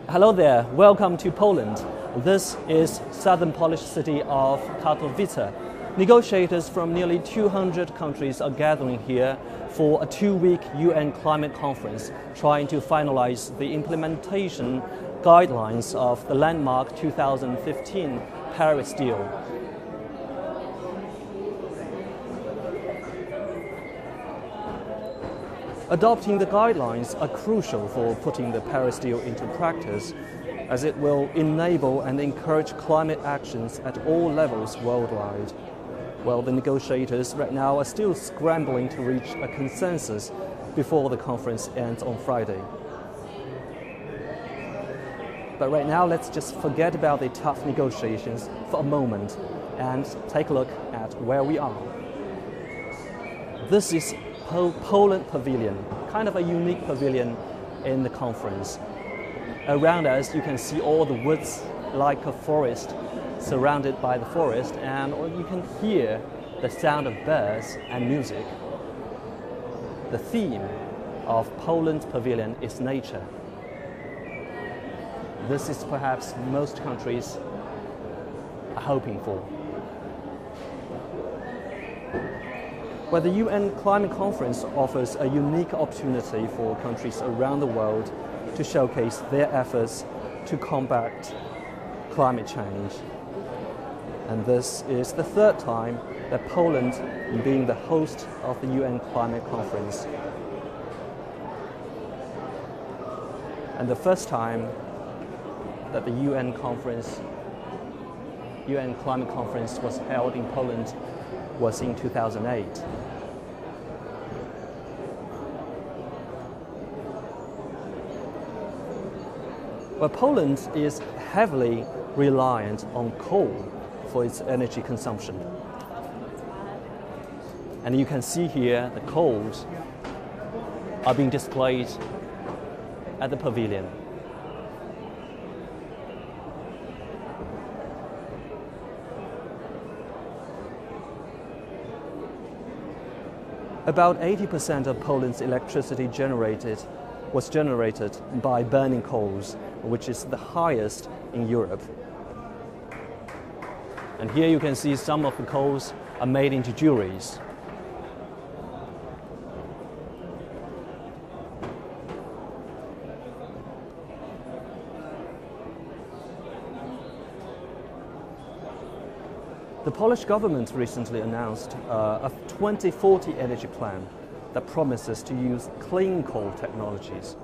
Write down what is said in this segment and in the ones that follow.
Hello there, welcome to Poland. This is southern Polish city of Katowice. Negotiators from nearly 200 countries are gathering here for a two-week UN climate conference, trying to finalize the implementation guidelines of the landmark 2015 Paris deal. Adopting the guidelines are crucial for putting the Paris deal into practice, as it will enable and encourage climate actions at all levels worldwide. Well, the negotiators right now are still scrambling to reach a consensus before the conference ends on Friday. But right now, let's just forget about the tough negotiations for a moment and take a look at where we are. This is Poland Pavilion, kind of a unique pavilion in the conference. Around us you can see all the woods like a forest, surrounded by the forest, and you can hear the sound of birds and music. The theme of Poland Pavilion is nature. This is perhaps most countries are hoping for. Well, the UN Climate Conference offers a unique opportunity for countries around the world to showcase their efforts to combat climate change. And this is the third time that Poland is being the host of the UN Climate Conference. And the first time that the UN Climate Conference was held in Poland was in 2008. Well, Poland is heavily reliant on coal for its energy consumption. And you can see here the coals are being displayed at the pavilion. About 80% of Poland's electricity was generated by burning coals, which is the highest in Europe. And here you can see some of the coals are made into jewelries. The Polish government recently announced a 2040 energy plan that promises to use clean coal technologies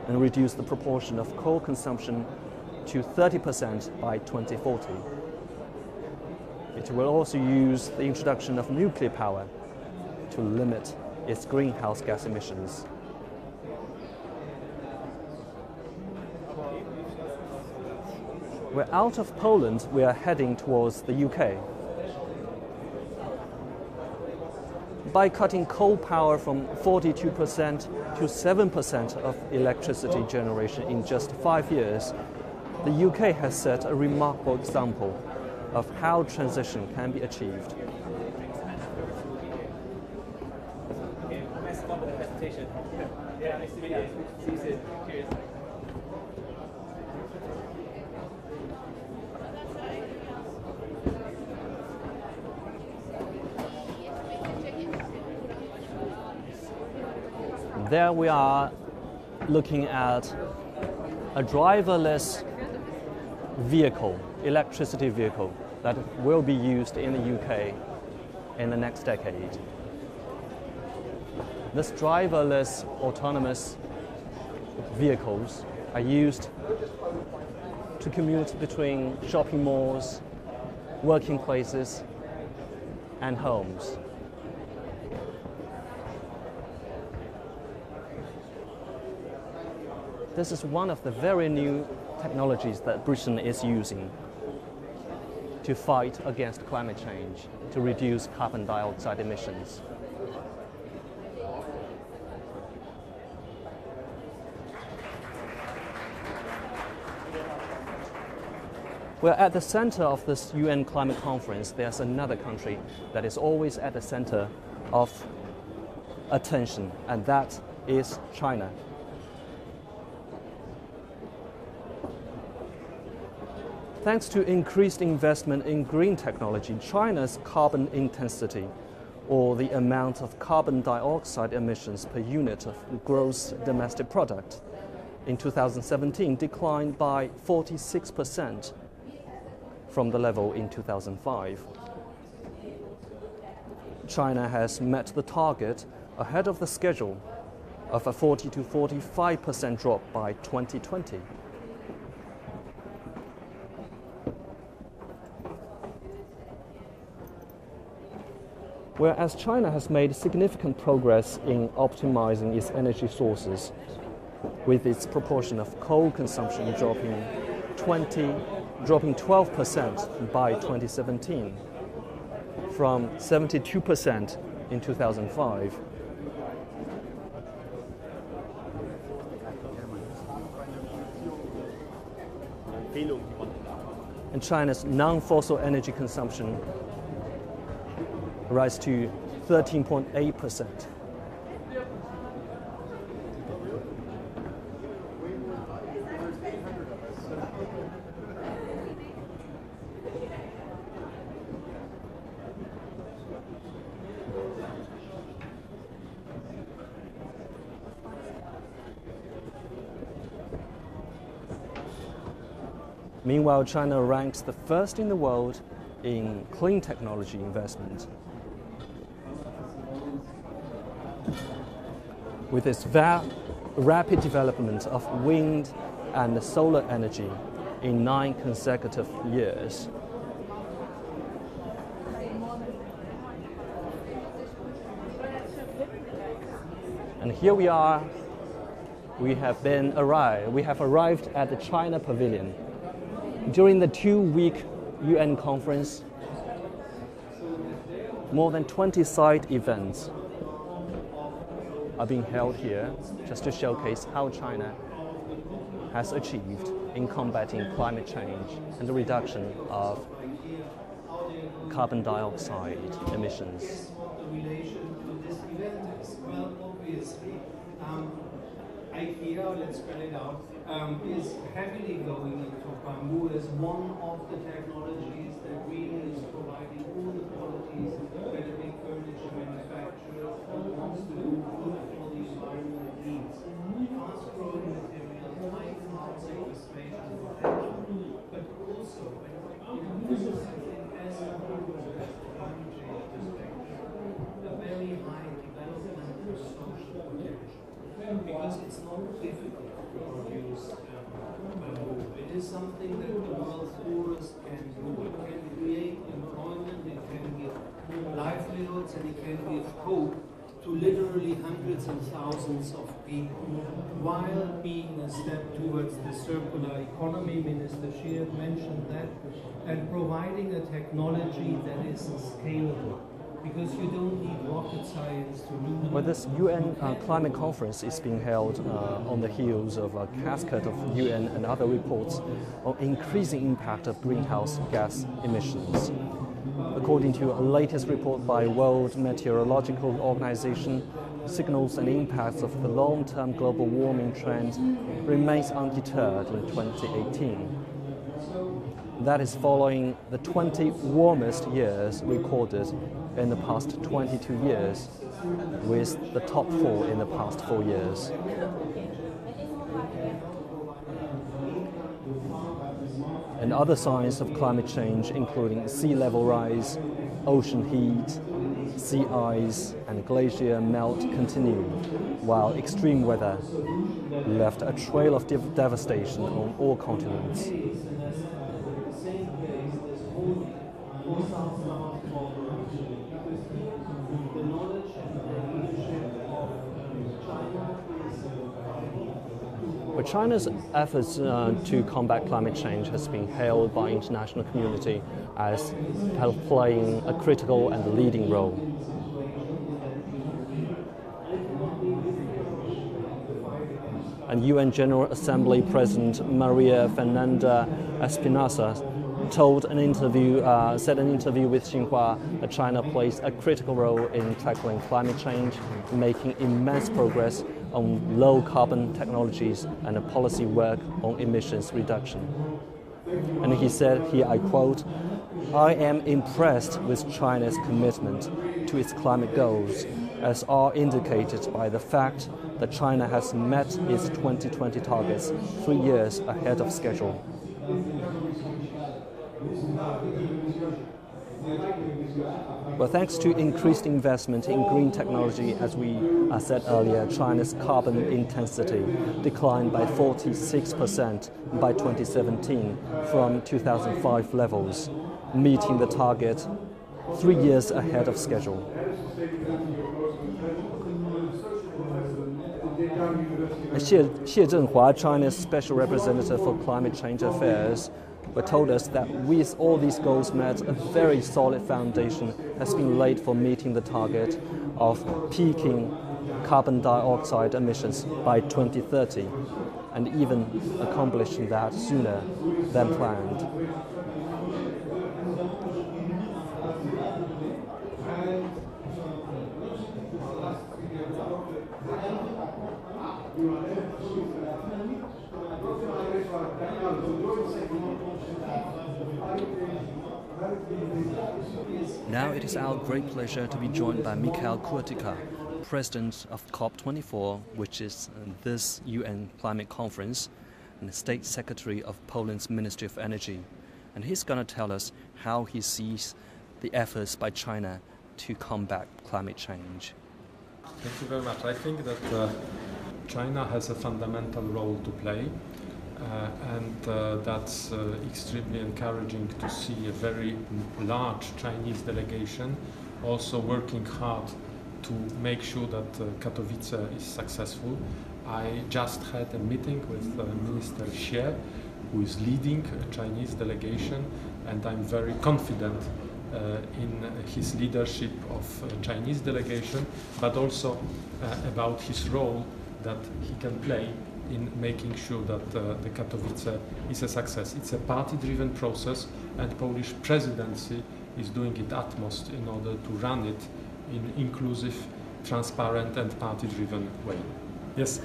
and reduce the proportion of coal consumption to 30% by 2040. It will also use the introduction of nuclear power to limit its greenhouse gas emissions. We're out of Poland, we are heading towards the UK. By cutting coal power from 42% to 7% of electricity generation in just 5 years, the UK has set a remarkable example of how transition can be achieved. Nice to come to the presentation. Yeah, nice to meet you. See you soon. Cheers. There we are looking at a driverless vehicle, electricity vehicle, that will be used in the UK in the next decade. This driverless autonomous vehicles are used to commute between shopping malls, working places, and homes. This is one of the very new technologies that Britain is using to fight against climate change, to reduce carbon dioxide emissions. Well, at the center of this UN climate conference, there's another country that is always at the center of attention, and that is China. Thanks to increased investment in green technology, China's carbon intensity, or the amount of carbon dioxide emissions per unit of gross domestic product, in 2017 declined by 46% from the level in 2005. China has met the target ahead of the schedule of a 40 to 45% drop by 2020. Whereas China has made significant progress in optimizing its energy sources, with its proportion of coal consumption dropping 12% by 2017, from 72% in 2005. And China's non-fossil energy consumption rise to 13.8%. Meanwhile, China ranks the first in the world in clean technology investment. With its rapid development of wind and solar energy in 9 consecutive years. And here we are. We have arrived at the China Pavilion. During the 2-week UN conference, more than 20 side events are being held here just to showcase how China has achieved in combating climate change and the reduction of carbon dioxide emissions. IKEA, let's spell it out, is heavily going into bamboo as one of the technologies that really is providing all the qualities that a big furniture manufacturer wants to do good for the environment needs. Fast-growing materials, high carbon sequestration potential, but also, this is something as a climate change perspective, a very high development of social potential. Because it's not difficult to produce bamboo. It is something that the world's poorest can do. It can create employment, it can give livelihoods, and it can give hope to literally hundreds and thousands of people, while being a step towards the circular economy. Minister Xi had mentioned that, and providing a technology that is scalable. Because you don't need rocket science to do. Well, this UN climate conference is being held on the heels of a cascade of UN and other reports on increasing impact of greenhouse gas emissions. According to a latest report by World Meteorological Organization, signals and impacts of the long-term global warming trend remains undeterred in 2018. That is following the 20 warmest years recorded in the past 22 years, with the top 4 in the past 4 years. And other signs of climate change, including sea level rise, ocean heat, sea ice, and glacier melt continue, while extreme weather left a trail of devastation on all continents. But China's efforts to combat climate change has been hailed by international community as playing a critical and leading role. And UN General Assembly President Maria Fernanda Espinosa said in an interview with Xinhua that China plays a critical role in tackling climate change, making immense progress on low carbon technologies and policy work on emissions reduction. And he said, here I quote, "I am impressed with China's commitment to its climate goals, as are indicated by the fact that China has met its 2020 targets 3 years ahead of schedule." Well, thanks to increased investment in green technology, as we said earlier, China's carbon intensity declined by 46% by 2017 from 2005 levels, meeting the target 3 years ahead of schedule. Xie Zhenhua, China's Special Representative for Climate Change Affairs, told us that with all these goals met, a very solid foundation has been laid for meeting the target of peaking carbon dioxide emissions by 2030, and even accomplishing that sooner than planned. Now it is our great pleasure to be joined by Michał Kurtyka, President of COP24, which is this UN climate conference, and the State Secretary of Poland's Ministry of Energy. And he's going to tell us how he sees the efforts by China to combat climate change. Thank you very much. I think that China has a fundamental role to play. And that's extremely encouraging to see a very large Chinese delegation also working hard to make sure that Katowice is successful. I just had a meeting with Minister Xie, who is leading a Chinese delegation, and I'm very confident in his leadership of Chinese delegation, but also about his role that he can play in making sure that the Katowice is a success. It's a party-driven process, and Polish presidency is doing its utmost in order to run it in inclusive, transparent and party-driven way. Yes,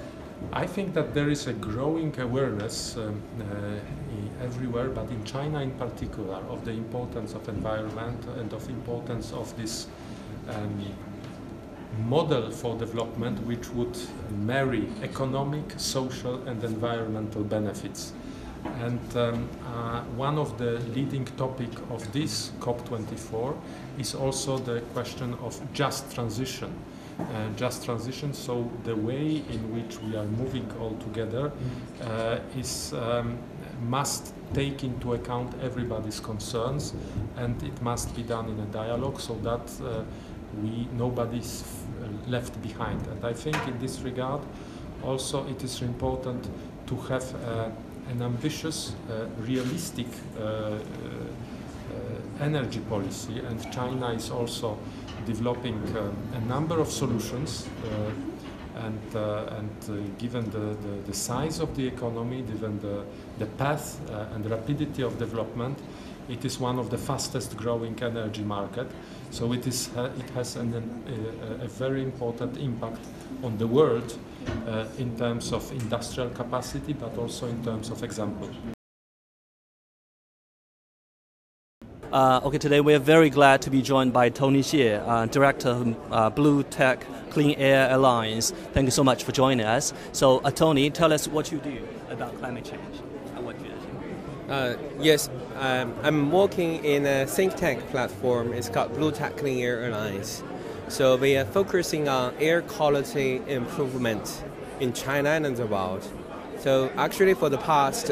I think that there is a growing awareness everywhere, but in China in particular, of the importance of environment and of importance of this model for development which would marry economic, social and environmental benefits. And one of the leading topics of this COP24 is also the question of just transition. So the way in which we are moving all together must take into account everybody's concerns, and it must be done in a dialogue so that nobody's left behind. And I think in this regard also it is important to have an ambitious, realistic energy policy, and China is also developing a number of solutions and given the size of the economy, given the path and rapidity of development, it is one of the fastest growing energy market. So it has a very important impact on the world in terms of industrial capacity, but also in terms of example. Today we are very glad to be joined by Tony Xie, Director of Blue Tech Clean Air Alliance. Thank you so much for joining us. So, Tony, tell us what you do about climate change and what you do. Yes, I'm working in a think tank platform. It's called Blue Tech Clean Air Alliance. So we are focusing on air quality improvement in China and in the world. So actually for the past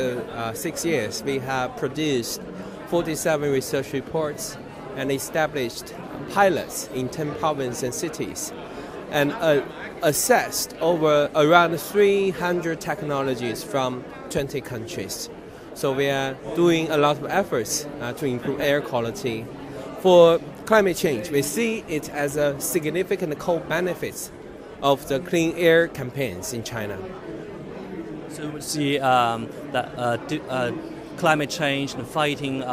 6 years, we have produced 47 research reports and established pilots in 10 provinces and cities, and assessed around 300 technologies from 20 countries. So we are doing a lot of efforts to improve air quality. For climate change, we see it as a significant co-benefits of the clean air campaigns in China. So we see that climate change and fighting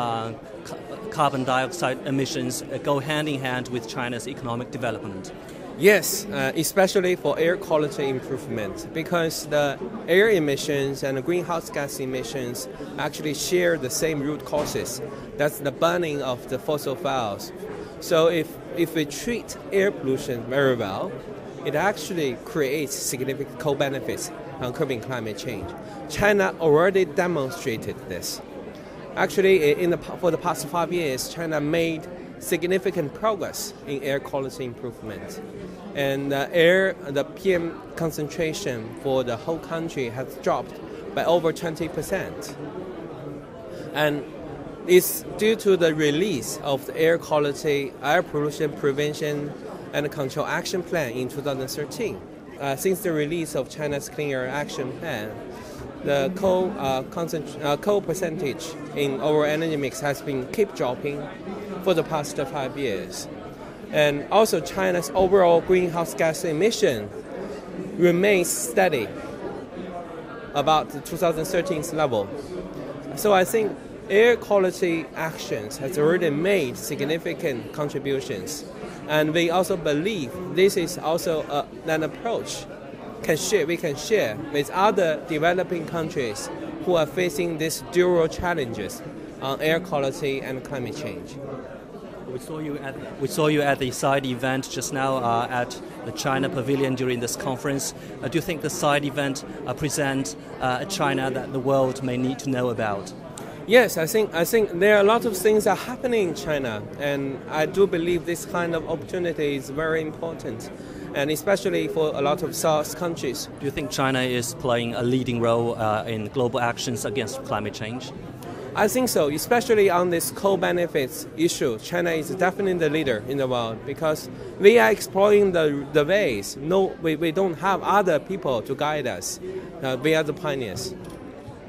carbon dioxide emissions go hand in hand with China's economic development. Yes, especially for air quality improvement, because the air emissions and the greenhouse gas emissions actually share the same root causes. That's the burning of the fossil fuels. So if we treat air pollution very well, it actually creates significant co-benefits on curbing climate change. China already demonstrated this. Actually, for the past 5 years, China made significant progress in air quality improvement. And the PM concentration for the whole country has dropped by over 20%. And it's due to the release of the air pollution prevention and control action plan in 2013. Since the release of China's Clean Air Action Plan, the coal percentage in our energy mix has been keep dropping for the past 5 years. And also China's overall greenhouse gas emission remains steady about the 2013's level. So I think air quality actions has already made significant contributions. And we also believe this is also an approach we can share with other developing countries who are facing these dual challenges on air quality and climate change. We saw you at the side event just now at the China Pavilion during this conference. Do you think the side event presents a China that the world may need to know about? Yes, I think there are a lot of things that are happening in China, and I do believe this kind of opportunity is very important, and especially for a lot of South countries. Do you think China is playing a leading role in global actions against climate change? I think so, especially on this co-benefits issue. China is definitely the leader in the world because we are exploring the ways. We don't have other people to guide us. We are the pioneers.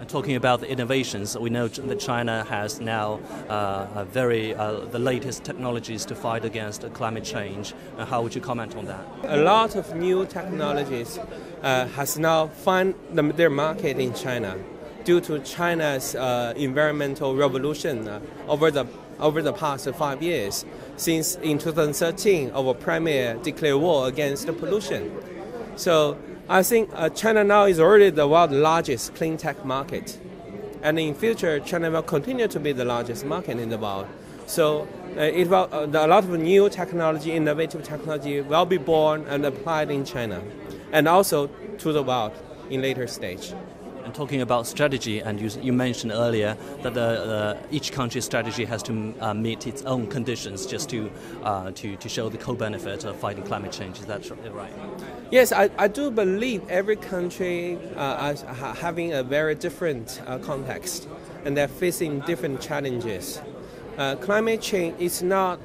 Talking about the innovations, we know that China has now the latest technologies to fight against climate change. How would you comment on that? A lot of new technologies has now found their market in China due to China's environmental revolution over the past 5 years. Since in 2013, our premier declared war against the pollution. So I think China now is already the world's largest clean tech market. And in future, China will continue to be the largest market in the world. So a lot of new technology, innovative technology will be born and applied in China and also to the world in later stage. And talking about strategy, and you mentioned earlier that each country's strategy has to meet its own conditions just to show the co-benefit of fighting climate change. Is that right? Yes, I do believe every country is having a very different context, and they're facing different challenges. Climate change is not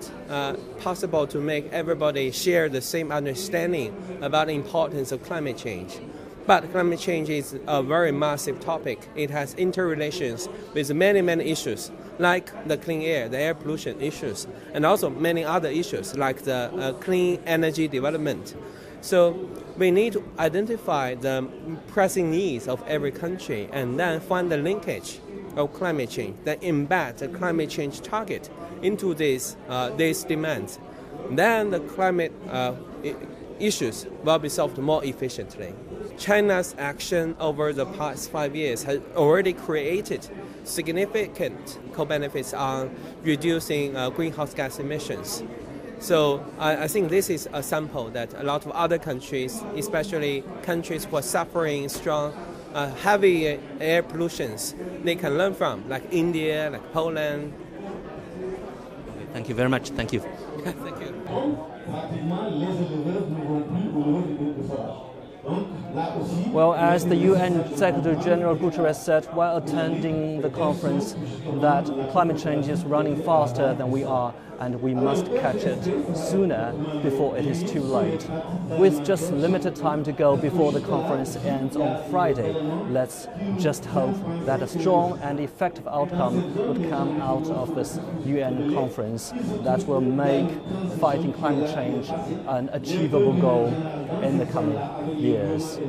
possible to make everybody share the same understanding about the importance of climate change. But climate change is a very massive topic. It has interrelations with many, many issues, like the clean air, the air pollution issues, and also many other issues, like the clean energy development. So we need to identify the pressing needs of every country and then find the linkage of climate change, then embed the climate change target into these demands. Then the climate issues will be solved more efficiently. China's action over the past 5 years has already created significant co-benefits on reducing greenhouse gas emissions. So I think this is a sample that a lot of other countries, especially countries who are suffering strong, heavy air pollutions, they can learn from, like India, like Poland. Okay, thank you very much. Thank you. Thank you. Well, as the UN Secretary General Guterres said while attending the conference, that climate change is running faster than we are, and we must catch it sooner before it is too late. With just limited time to go before the conference ends on Friday, let's just hope that a strong and effective outcome would come out of this UN conference that will make fighting climate change an achievable goal in the coming years.